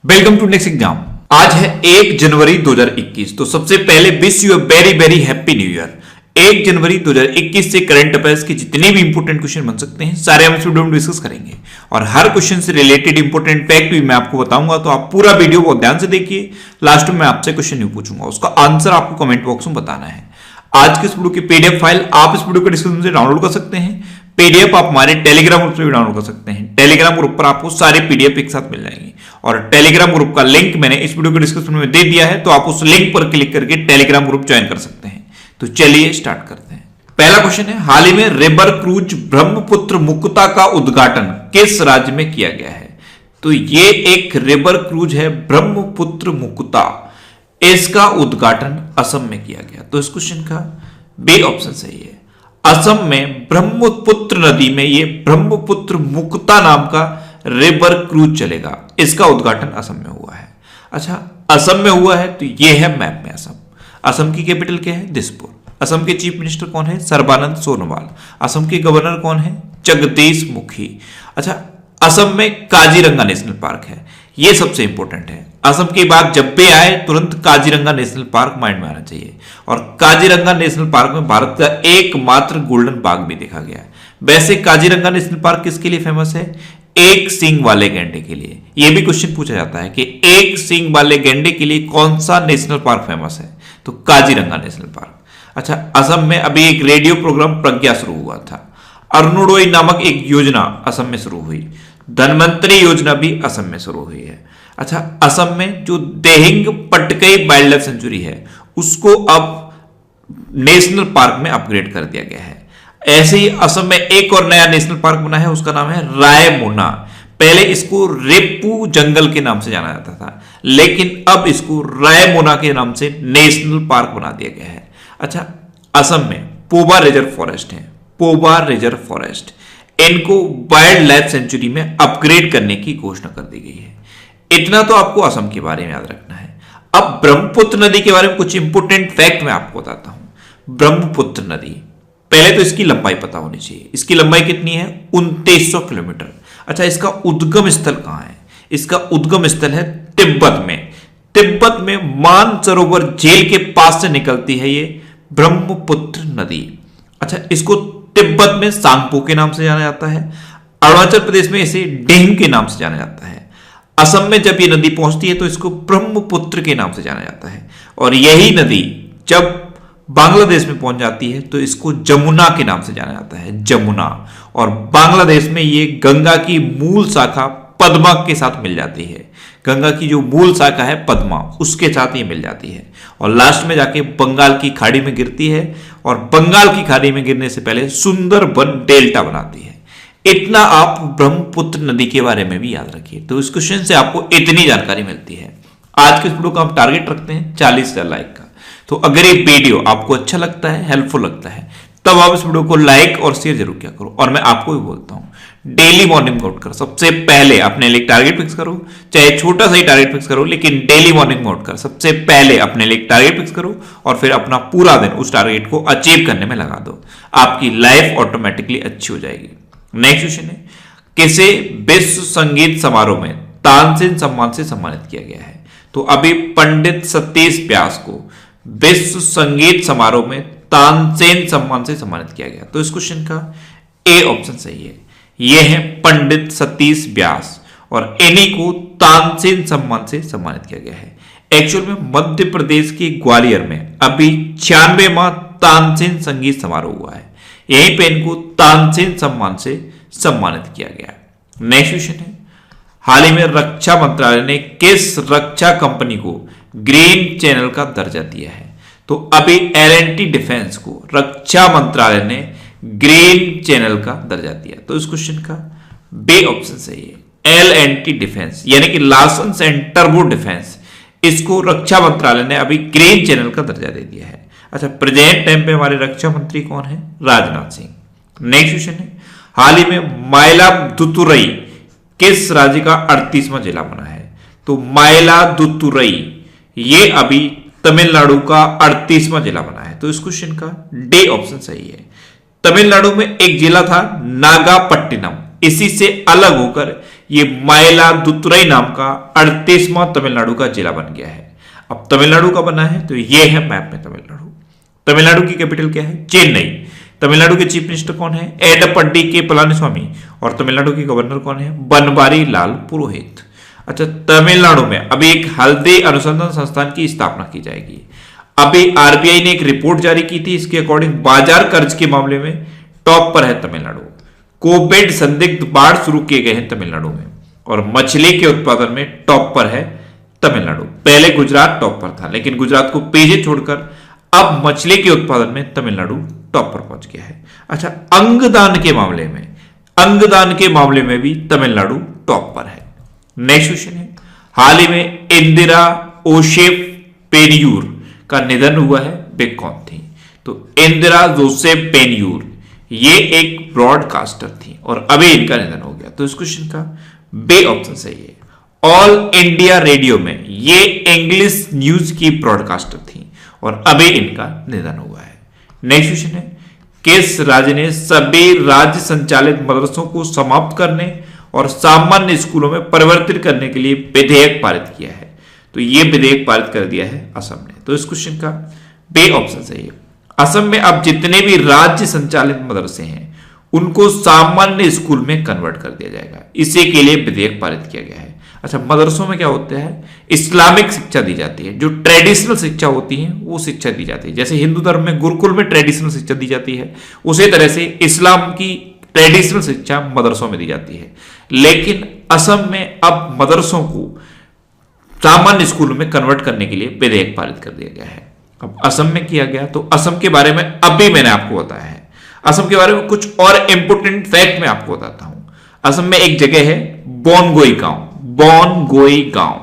Welcome to next exam. आज है 1 जनवरी 2021। तो सबसे पहले wish you a very very happy new year. 1 जनवरी 2021 से करंट अफेयर्स के जितने भी इंपोर्टेंट क्वेश्चन बन सकते हैं सारे हम इस वीडियो में डिस्कस करेंगे और हर क्वेश्चन से रिलेटेड इंपोर्टेंट फैक्ट भी मैं आपको बताऊंगा। तो आप पूरा वीडियो बहुत ध्यान से देखिए। लास्ट में मैं आपसे क्वेश्चन नहीं पूछूंगा, उसका आंसर आपको कमेंट बॉक्स में बताना है। आज के इस वीडियो की पीडीएफ फाइल आप इस वीडियो के डिस्क्रिप्शन से डाउनलोड कर सकते हैं। पीडीएफ आप हमारे टेलीग्राम ग्रुप से भी डाउनलोड कर सकते हैं। टेलीग्राम ग्रुप पर आपको सारे पीडीएफ एक साथ मिल जाएंगे और टेलीग्राम ग्रुप का लिंक मैंने इस वीडियो के डिस्क्रिप्शन में दे दिया है, तो आप उस लिंक पर क्लिक करके टेलीग्राम ग्रुप ज्वाइन कर सकते हैं। तो चलिए स्टार्ट करते हैं। पहला क्वेश्चन है, हाल ही में रिवर क्रूज ब्रह्मपुत्र मुक्ता का उद्घाटन किस राज्य में किया गया है? तो ये एक रिवर क्रूज है ब्रह्मपुत्र मुक्ता, इसका उद्घाटन असम में किया गया। तो इस क्वेश्चन का बी ऑप्शन सही है। असम में ब्रह्मपुत्र नदी में ये ब्रह्मपुत्र मुक्ता नाम का रिवर क्रूज चलेगा, इसका उद्घाटन असम में हुआ है। अच्छा, असम में हुआ है तो ये है मैप में असम। असम की कैपिटल क्या है? दिसपुर। असम के चीफ मिनिस्टर कौन है? सर्बानंद सोनोवाल। असम के गवर्नर कौन है? जगदीश मुखी। अच्छा, असम में काजीरंगा नेशनल पार्क है, ये सबसे इंपॉर्टेंट है। असम की बात जब भी आए तुरंत काजीरंगा नेशनल पार्क माइंड में आना चाहिए। और काजीरंगा नेशनल पार्क में भारत का एकमात्र गोल्डन बाघ भी देखा गया है। वैसे काजीरंगा नेशनल पार्क किसके लिए फेमस है? एक सींग वाले गैंडे के लिए। यह भी क्वेश्चन पूछा जाता है कि एक सींग वाले गैंडे के लिए कौन सा नेशनल पार्क फेमस है? तो काजीरंगा नेशनल पार्क। अच्छा, असम में अभी एक रेडियो प्रोग्राम प्रज्ञा शुरू हुआ था। अरुणोदय नामक एक योजना असम में शुरू हुई। धनवंतरी योजना भी असम में शुरू हुई है। अच्छा, असम में जो Dehing Patkai wild life sanctuary है उसको अब नेशनल पार्क में अपग्रेड कर दिया गया है। ऐसे ही असम में एक और नया नेशनल पार्क बना है, उसका नाम है रायमोना। पहले इसको रेपू जंगल के नाम से जाना जाता था, लेकिन अब इसको रायमोना के नाम से नेशनल पार्क बना दिया गया है। अच्छा, असम में पोबा रिजर्व फॉरेस्ट है, पोबा रिजर्व फॉरेस्ट, इनको वाइल्ड लाइफ सेंचुरी में अपग्रेड करने की घोषणा कर दी गई है। इतना तो आपको असम के बारे में याद रखना है। अब ब्रह्मपुत्र नदी के बारे में कुछ इंपोर्टेंट फैक्ट मैं आपको बताता हूं। ब्रह्मपुत्र नदी, पहले तो इसकी लंबाई पता होनी चाहिए। इसकी लंबाई कितनी है? 2900 किलोमीटर। अच्छा, इसका उद्गम स्थल कहां है? इसका उद्गम स्थल है तिब्बत में। तिब्बत में मानसरोवर झील के पास से निकलती है ये ब्रह्मपुत्र नदी। अच्छा, इसको तिब्बत में सांगपो के नाम से जाना जाता है। अरुणाचल प्रदेश में इसे डेंग के नाम से जाना जाता है। असम में जब ये नदी पहुंचती है तो इसको ब्रह्मपुत्र के नाम से जाना जाता है। और यही नदी जब बांग्लादेश में पहुंच जाती है तो इसको जमुना के नाम से जाना जाता है, जमुना। और बांग्लादेश में ये गंगा की मूल शाखा पद्मा के साथ मिल जाती है। गंगा की जो मूल शाखा है पद्मा, उसके साथ ये मिल जाती है और लास्ट में जाके बंगाल की खाड़ी में गिरती है। और बंगाल की खाड़ी में गिरने से पहले सुंदरबन डेल्टा बनाती है। इतना आप ब्रह्मपुत्र नदी के बारे में भी याद रखिए। तो इस क्वेश्चन से आपको इतनी जानकारी मिलती है। आज के इस वीडियो का हम टारगेट रखते हैं 40,000 लाइक का। तो अगर ये वीडियो आपको अच्छा लगता है, हेल्पफुल लगता है, तब आप इस वीडियो को लाइक और शेयर जरूर किया करो। और मैं आपको भी बोलता हूं, डेली मॉर्निंग वर्कआउट कर सबसे पहले अपने लिए टारगेट फिक्स करो। चाहे छोटा सा ही टारगेट फिक्स करो, लेकिन डेली मॉर्निंग वर्कआउट कर सबसे पहले अपने लिए टारगेट फिक्स करो और फिर अपना पूरा दिन उस टारगेट को अचीव करने में लगा दो। आपकी लाइफ ऑटोमेटिकली अच्छी हो जाएगी। नेक्स्ट क्वेश्चन है, किसे विश्व संगीत समारोह में तानसेन सम्मान से सम्मानित किया गया है? तो अभी पंडित सतीश व्यास को विश्व संगीत समारोह में तानसेन सम्मान से सम्मानित किया गया। तो इस क्वेश्चन का ए ऑप्शन सही है। यह है पंडित सतीश व्यास और इन्हीं को तानसेन सम्मान से सम्मानित किया गया है। एक्चुअल में मध्य प्रदेश के ग्वालियर में अभी 96वां तानसेन संगीत समारोह हुआ है। यहीं पे इनको तानसेन सम्मान से सम्मानित किया गया। नेक्स्ट क्वेश्चन है, हाल ही में रक्षा मंत्रालय ने किस रक्षा कंपनी को ग्रीन चैनल का दर्जा दिया है? तो अभी L&T डिफेंस को रक्षा मंत्रालय ने ग्रीन चैनल का दर्जा दिया। तो इस क्वेश्चन का बी ऑप्शन सही है। L&T डिफेंस यानी कि लार्सन एंड टर्बो डिफेंस, इसको रक्षा मंत्रालय ने अभी ग्रीन चैनल का दर्जा दे दिया है। अच्छा, प्रेजेंट टाइम पे हमारे रक्षा मंत्री कौन है? राजनाथ सिंह। नेक्स्ट क्वेश्चन है, हाल ही में माइलादुतुरई किस राज्य का 38वां जिला बना है? तो माइलादुतुरई ये अभी तमिलनाडु का 38वां जिला बना है। तो इस क्वेश्चन का डी ऑप्शन सही है। तमिलनाडु में एक जिला था नागापट्टिनम, इसी से अलग होकर ये मायलादुतुरई नाम का 38वां तमिलनाडु का जिला बन गया है। अब तमिलनाडु का बना है तो ये है मैप में तमिलनाडु। तमिलनाडु की कैपिटल क्या है? चेन्नई। तमिलनाडु के चीफ मिनिस्टर कौन है? एडप्पडी के पलानीस्वामी। और तमिलनाडु के गवर्नर कौन है? बनवारी लाल पुरोहित। अच्छा, तमिलनाडु में अभी एक हल्दी अनुसंधान संस्थान की स्थापना की जाएगी। अभी आरबीआई ने एक रिपोर्ट जारी की थी, इसके अकॉर्डिंग बाजार कर्ज के मामले में टॉप पर है तमिलनाडु। कोविड संदिग्ध बाढ़ शुरू किए गए हैं तमिलनाडु में। और मछली के उत्पादन में टॉप पर है तमिलनाडु। पहले गुजरात टॉप पर था, लेकिन गुजरात को पीछे छोड़कर अब मछली के उत्पादन में तमिलनाडु टॉप पर पहुंच गया है। अच्छा, अंगदान के मामले में भी तमिलनाडु टॉप पर है। नेक्स्ट क्वेश्चन है, हाल ही में इंदिरा ओशेफ पेरियूर का निधन हुआ है, वे कौन थी? तो इंदिरा जोसेफ पेरियूर ये एक ब्रॉडकास्टर थी और अभी इनका निधन हो गया। तो इस क्वेश्चन का बे ऑप्शन सही है। ऑल इंडिया रेडियो में ये इंग्लिश न्यूज की ब्रॉडकास्टर थी और अभी इनका निधन हुआ है। नेक्स्ट क्वेश्चन है, किस राज्य ने सभी राज्य संचालित मदरसों को समाप्त करने और सामान्य स्कूलों में परिवर्तित करने के लिए विधेयक पारित किया है? तो ये विधेयक पारित कर दिया है असम ने। तो इस क्वेश्चन का बे ऑप्शन सही है। असम में अब जितने भी राज्य संचालित मदरसे हैं उनको सामान्य स्कूल में कन्वर्ट कर दिया जाएगा। इसी के लिए विधेयक पारित किया गया है। अच्छा, मदरसों में क्या होता है? इस्लामिक शिक्षा दी जाती है, जो ट्रेडिशनल शिक्षा होती है वो शिक्षा दी जाती है। जैसे हिंदू धर्म में गुरुकुल में ट्रेडिशनल शिक्षा दी जाती है, उसी तरह से इस्लाम की ट्रेडिशनल शिक्षा मदरसों में दी जाती है। लेकिन असम में अब मदरसों को सामान्य स्कूलों में कन्वर्ट करने के लिए विधेयक पारित कर दिया गया है। अब असम में किया गया, तो असम के बारे में अभी मैंने आपको बताया है। असम के बारे में कुछ और इंपोर्टेंट फैक्ट मैं आपको बताता हूं। असम में एक जगह है बोनगोई गांव।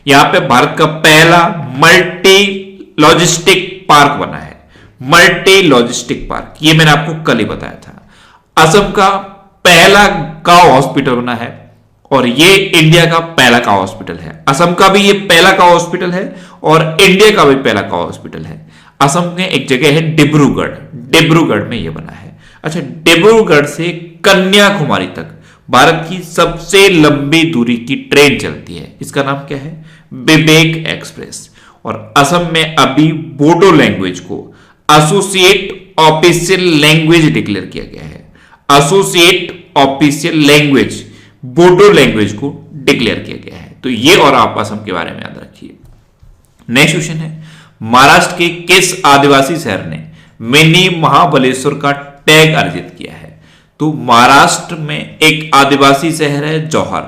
यहां पे भारत का पहला मल्टी लॉजिस्टिक पार्क बना है। मल्टी लॉजिस्टिक पार्क, ये मैंने आपको कल ही बताया था। असम का पहला काउ हॉस्पिटल बना है और ये इंडिया का पहला काउ हॉस्पिटल है। असम का भी ये पहला काउ हॉस्पिटल है और इंडिया का भी पहला काउ हॉस्पिटल है। असम में एक जगह है डिब्रूगढ़ में ये बना है। अच्छा, डिब्रूगढ़ से कन्याकुमारी तक भारत की सबसे लंबी दूरी की ट्रेन चलती है। इसका नाम क्या है? विवेक एक्सप्रेस। और असम में अभी बोडो लैंग्वेज को एसोसिएट ऑफिशियल लैंग्वेज डिक्लेयर किया गया है। Associate official language Bodo language को डिक्लेयर किया गया है। तो ये और आप असम के बारे में याद रखिए। नेक्स्ट क्वेश्चन है, महाराष्ट्र के किस आदिवासी शहर ने मिनी महाबलेश्वर का टैग अर्जित किया है? तो महाराष्ट्र में एक आदिवासी शहर है जौहर,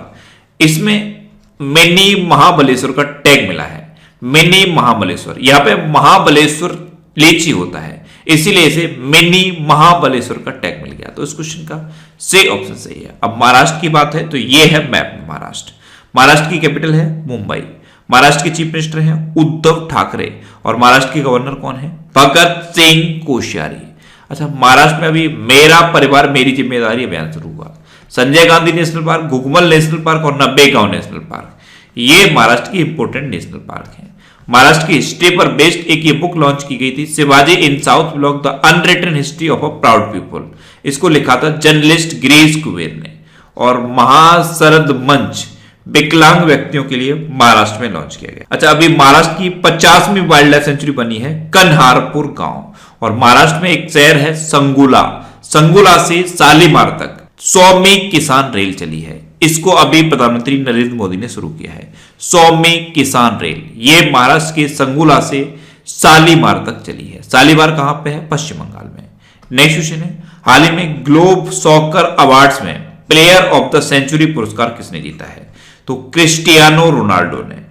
इसमें मिनी महाबलेश्वर का टैग मिला है। मिनी महाबलेश्वर, यहां पे महाबलेश्वर लीची होता है, इसीलिए इसे मिनी महाबलेश्वर का टैग मिल गया। तो इस क्वेश्चन का सही ऑप्शन सही है। अब महाराष्ट्र की बात है तो ये है मैप में महाराष्ट्र की कैपिटल है मुंबई। महाराष्ट्र के चीफ मिनिस्टर हैं उद्धव ठाकरे और महाराष्ट्र के गवर्नर कौन है? भगत सिंह कोश्यारी। अच्छा, महाराष्ट्र में अभी मेरा परिवार मेरी जिम्मेदारी अभियान शुरू हुआ। Sanjay Gandhi National Park, Gugamal National Park और नब्बेगांव नेशनल पार्क, ये महाराष्ट्र की इंपोर्टेंट नेशनल पार्क है। महाराष्ट्र की हिस्ट्री पर बेस्ड एक ये बुक लॉन्च की गई थी, Shivaji in South Block the unwritten history of a proud people. इसको लिखा था जर्नलिस्ट गिरीश कुबेर ने। और महाशरद मंच विकलांग व्यक्तियों के लिए महाराष्ट्र में लॉन्च किया गया। अच्छा, अभी महाराष्ट्र की 50वीं वाइल्ड लाइफ सेंचुरी बनी है कन्हारपुर गांव। और महाराष्ट्र में एक शहर है संगुला से शालीमार तक 100वीं किसान रेल चली है। इसको अभी प्रधानमंत्री नरेंद्र मोदी ने शुरू किया है। 100वीं किसान रेल ये महाराष्ट्र के संगुला से शालीमार तक चली है। शालीमार कहां पे है? पश्चिम बंगाल में। नेक्स्ट क्वेश्चन है, हाल ही में ग्लोब सॉकर अवार्ड्स में प्लेयर ऑफ द सेंचुरी पुरस्कार किसने जीता है? तो क्रिस्टियानो रोनाल्डो ने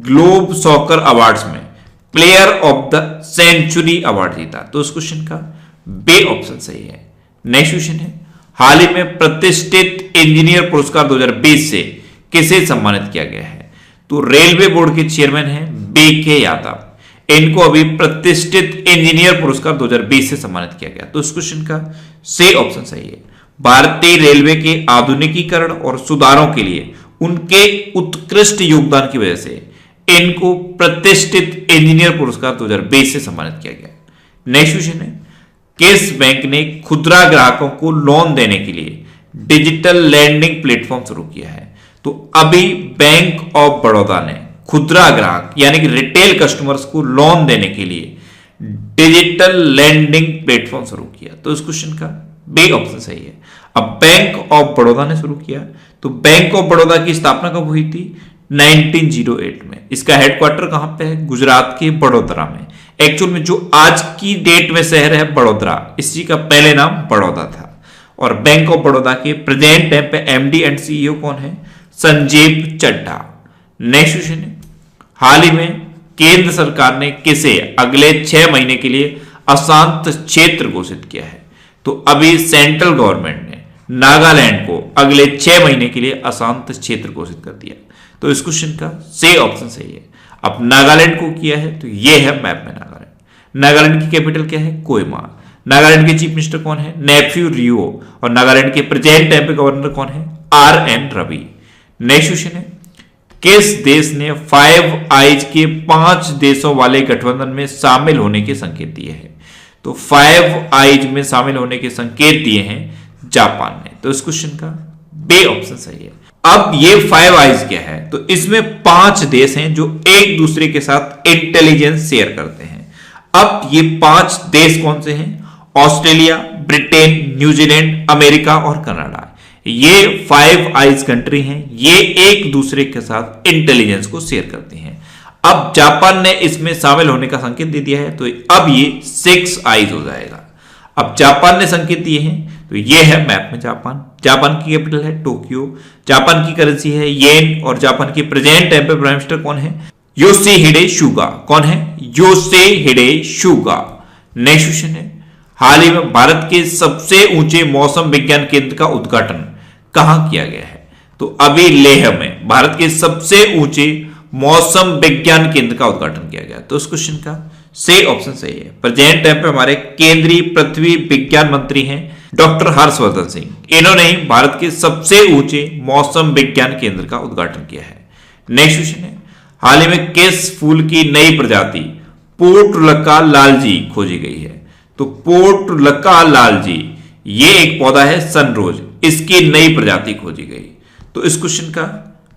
ग्लोब सॉकर अवार्ड्स में player of the century award जीता। तो उस क्वेश्चन का बे ऑप्शन सही है। नेक्स्ट क्वेश्चन है, हाल ही में प्रतिष्ठित इंजीनियर पुरस्कार 2020 से किसे सम्मानित किया गया है? तो रेलवे बोर्ड के चेयरमैन हैं बीके यादव। इनको अभी प्रतिष्ठित इंजीनियर पुरस्कार 2020 से सम्मानित किया गया। तो इस क्वेश्चन का सही ऑप्शन सही है। भारतीय रेलवे के आधुनिकीकरण और सुधारों के लिए उनके उत्कृष्ट योगदान की वजह से इनको प्रतिष्ठित इंजीनियर पुरस्कार 2020 से सम्मानित किया गया। नेक्स्ट क्वेश्चन है, किस बैंक ने खुदरा ग्राहकों को लोन देने के लिए डिजिटल लैंडिंग प्लेटफॉर्म शुरू किया है? तो अभी बैंक ऑफ बड़ौदा ने खुदरा ग्राहक यानी कि रिटेल कस्टमर्स को लोन देने के लिए डिजिटल लैंडिंग प्लेटफॉर्म शुरू किया। तो इस क्वेश्चन का बी ऑप्शन सही है। अब बैंक ऑफ बड़ौदा ने शुरू किया, तो बैंक ऑफ बड़ौदा की स्थापना कब हुई थी? 1908 में। इसका हेडक्वार्टर कहां पे है? गुजरात के बड़ोदरा में। एक्चुअल में जो आज की डेट में शहर है बड़ोदरा, इसी का पहले नाम बड़ौदा था। और बैंक ऑफ बड़ौदा के प्रेजेंट टाइम पे एमडी एंड सीईओ कौन है? संजीव चड्ढा। नेक्स्ट क्वेश्चन है, हाल ही में केंद्र सरकार ने किसे अगले 6 महीने के लिए अशांत क्षेत्र घोषित किया है? तो अभी सेंट्रल गवर्नमेंट ने नागालैंड को अगले 6 महीने के लिए अशांत क्षेत्र घोषित कर दिया। तो इस क्वेश्चन का सी ऑप्शन सही है। अब नागालैंड को किया है तो ये है मैप में नागालैंड। नागालैंड की कैपिटल क्या है? कोहिमा। नागालैंड के चीफ मिनिस्टर कौन है? नेफ्यू रियो। और नागालैंड के प्रेजेंट टाइम पे गवर्नर कौन है? आर.एन. रवि। नेक्स्ट क्वेश्चन है, किस देश ने 5 आइज के 5 देशों वाले गठबंधन में शामिल होने के संकेत दिए हैं? तो 5 आइज में शामिल होने के संकेत दिए हैं जापान ने। तो इस क्वेश्चन का बी ऑप्शन सही है। अब ये 5 आइज क्या है? तो इसमें 5 देश हैं जो एक दूसरे के साथ इंटेलिजेंस शेयर करते हैं। अब ये 5 देश कौन से हैं? ऑस्ट्रेलिया, ब्रिटेन, न्यूजीलैंड, अमेरिका और कनाडा। ये 5 आइज कंट्री हैं, ये एक दूसरे के साथ इंटेलिजेंस को शेयर करती हैं। अब जापान ने इसमें शामिल होने का संकेत दे दिया है, तो अब ये 6 आइज हो जाएगा। अब जापान ने संकेत दिए हैं, तो ये है मैप में जापान। जापान की कैपिटल है टोक्यो। जापान की करेंसी है येन। और जापान के प्रेजेंट टाइम पे प्राइम मिनिस्टर कौन है? योशिहिडे सुगा। कौन है? योशिहिडे सुगा। नेक्स्ट क्वेश्चन है, हाल ही में भारत के सबसे ऊंचे मौसम विज्ञान केंद्र का उद्घाटन कहां किया गया है? तो अभी लेह में भारत के सबसे ऊंचे मौसम विज्ञान केंद्र का उद्घाटन किया गया। तो इस क्वेश्चन का सही ऑप्शन सही है। प्रेजेंट टाइम पे हमारे केंद्रीय पृथ्वी विज्ञान मंत्री हैं डॉक्टर हर्षवर्धन सिंह। इन्होंने ही भारत के सबसे ऊंचे मौसम विज्ञान केंद्र का उद्घाटन किया है। नेक्स्ट क्वेश्चन है, हाल ही में किस फूल की नई प्रजाति पोर्टुलक्का लालजी खोजी गई है? तो पोर्टुलक्का लालजी ये एक पौधा है सनरोज, इसकी नई प्रजाति खोजी गई। तो इस क्वेश्चन का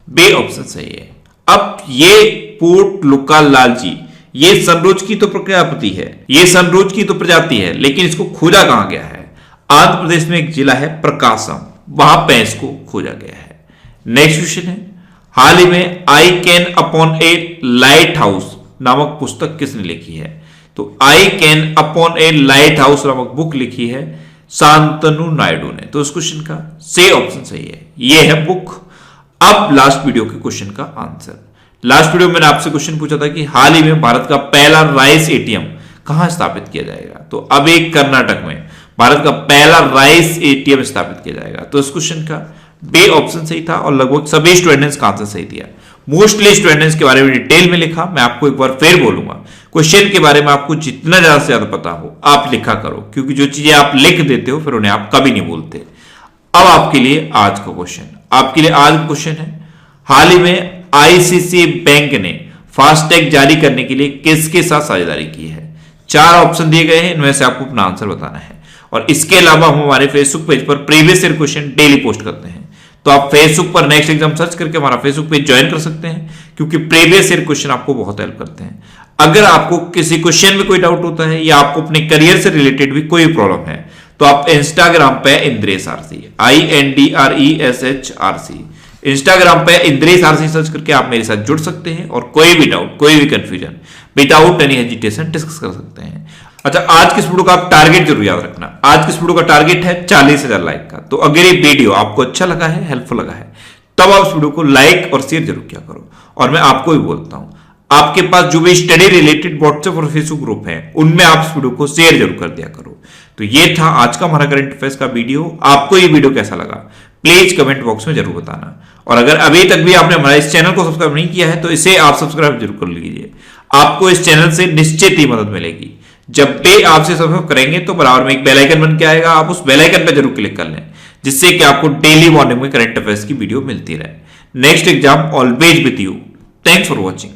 बी ऑप्शन सही है। अब ये पोर्टुलक्का लालजी ये सनरोज की तो प्रजाति है, ये सनरोज की तो प्रजाति है, लेकिन इसको खोजा कहां गया है? आंध्र प्रदेश में एक जिला है प्रकाशम, वहां पे इसको खोजा गया है। नेक्स्ट क्वेश्चन है, हाल ही में I can upon A light house नामक पुस्तक किसने लिखी है? तो I can upon A light house नामक बुक लिखी है शांतनु नायडू ने। तो इस क्वेश्चन का सी ऑप्शन सही है, ये है बुक। अब लास्ट वीडियो के क्वेश्चन का आंसर। लास्ट वीडियो में मैंने आपसे क्वेश्चन पूछा था कि हाल ही में भारत का पहला राइस एटीएम कहां स्थापित किया जाएगा? तो अब एक कर्नाटक में भारत का पहला राइस एटीएम स्थापित किया जाएगा। तो इस क्वेश्चन का बी ऑप्शन सही था और लगभग सभी स्टूडेंट्स का आंसर सही दिया। मोस्टली स्टूडेंट्स के बारे में डिटेल में लिखा। मैं आपको एक बार फिर बोलूंगा, क्वेश्चन के बारे में आपको जितना ज्यादा से ज्यादा पता हो आप लिखा करो, क्योंकि जो चीजें आप लिख देते हो फिर उन्हें आप कभी नहीं बोलते। अब आपके लिए आज का क्वेश्चन, आपके लिए आज का क्वेश्चन है, हाल ही में आईसीसी बैंक ने फास्टैग जारी करने के लिए किसके साथ साझेदारी की है? 4 ऑप्शन दिए गए हैं, इनमें से आपको अपना आंसर बताना है। और इसके अलावा हम हमारे फेसबुक पेज पर previous year question daily post करते हैं, तो आप फेसबुक पर नेक्स्ट एग्जाम सर्च करके हमारा फेसबुक पेज ज्वाइन कर सकते हैं, क्योंकि प्रीवियस ईयर क्वेश्चन आपको बहुत हेल्प करते हैं। अगर आपको किसी क्वेश्चन में कोई डाउट होता है या आपको अपने करियर से रिलेटेड भी कोई प्रॉब्लम है, तो आप इंस्टाग्राम पे इंद्रेश आरसी INDRESHRC इंस्टाग्राम पे इंद्रेश आरसी सर्च करके आप मेरे साथ जुड़ सकते हैं और कोई भी डाउट, कोई भी confusion without any hesitation discuss कर सकते हैं। अच्छा, आज की इस वीडियो का आप टारगेट जरूर याद रखना। आज की इस वीडियो का टारगेट है 40,000 लाइक का। तो अगर ये वीडियो आपको अच्छा लगा है, हेल्पफुल लगा है, तब आप इस वीडियो को लाइक और शेयर जरूर किया करो। और मैं आपको भी बोलता हूं, आपके पास जो भी स्टडी रिलेटेड व्हाट्सएप और फेसबुक ग्रुप है, उनमें आप इस वीडियो को शेयर जरूर कर दिया करो। तो ये था आज का हमारा करंट अफेयर्स का वीडियो। आपको ये वीडियो कैसा लगा प्लीज कमेंट बॉक्स में जरूर बताना। और अगर अभी तक भी आपने हमारा इस चैनल को सब्सक्राइब नहीं किया है, तो इसे आप सब्सक्राइब जरूर कर लीजिए। आपको इस चैनल से निश्चित ही मदद मिलेगी। जब भी आपसे सब्सक्राइब करेंगे तो बराबर में एक बेल आइकन बन के आएगा, आप उस बेल आइकन पर जरूर क्लिक कर लें, जिससे कि आपको डेली मॉर्निंग में करंट अफेयर्स की वीडियो मिलती रहे। Next exam always with you. Thanks for watching.